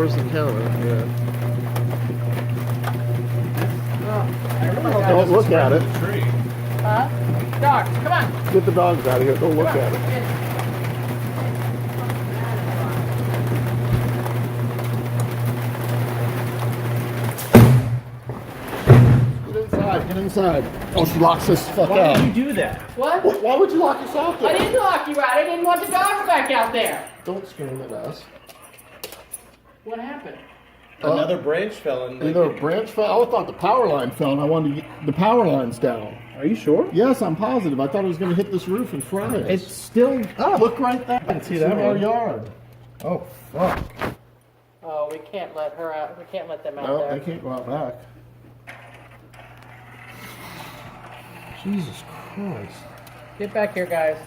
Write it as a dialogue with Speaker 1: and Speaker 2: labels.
Speaker 1: Where's the counter? Yeah.
Speaker 2: Oh,
Speaker 1: Don't look at it.
Speaker 2: huh? Dogs, come on.
Speaker 1: Get the dogs out of here. Don't look at it. Get inside. Get inside. Oh, she locks this fuck
Speaker 3: Why
Speaker 1: out.
Speaker 3: did you do that?
Speaker 2: What?
Speaker 1: Why would you lock us out
Speaker 2: I
Speaker 1: there?
Speaker 2: didn't lock you out. I didn't want the dogs back out there.
Speaker 1: Don't scream at us.
Speaker 2: What happened?
Speaker 3: Another branch fell in.
Speaker 1: Either a branch fell. I thought the power line fell, and I wanted to get the power lines down.
Speaker 3: Are you sure?
Speaker 1: Yes, I'm positive. I thought it was going to hit this roof and fry us.
Speaker 3: It's still up.
Speaker 1: Look right there.
Speaker 3: I can see
Speaker 1: It's
Speaker 3: that
Speaker 1: in our
Speaker 3: one.
Speaker 1: yard. Oh fuck!
Speaker 2: Oh, we can't let her out. We can't let them out
Speaker 1: No,
Speaker 2: there.
Speaker 1: they can't go out back. Jesus Christ!
Speaker 2: Get back here, guys.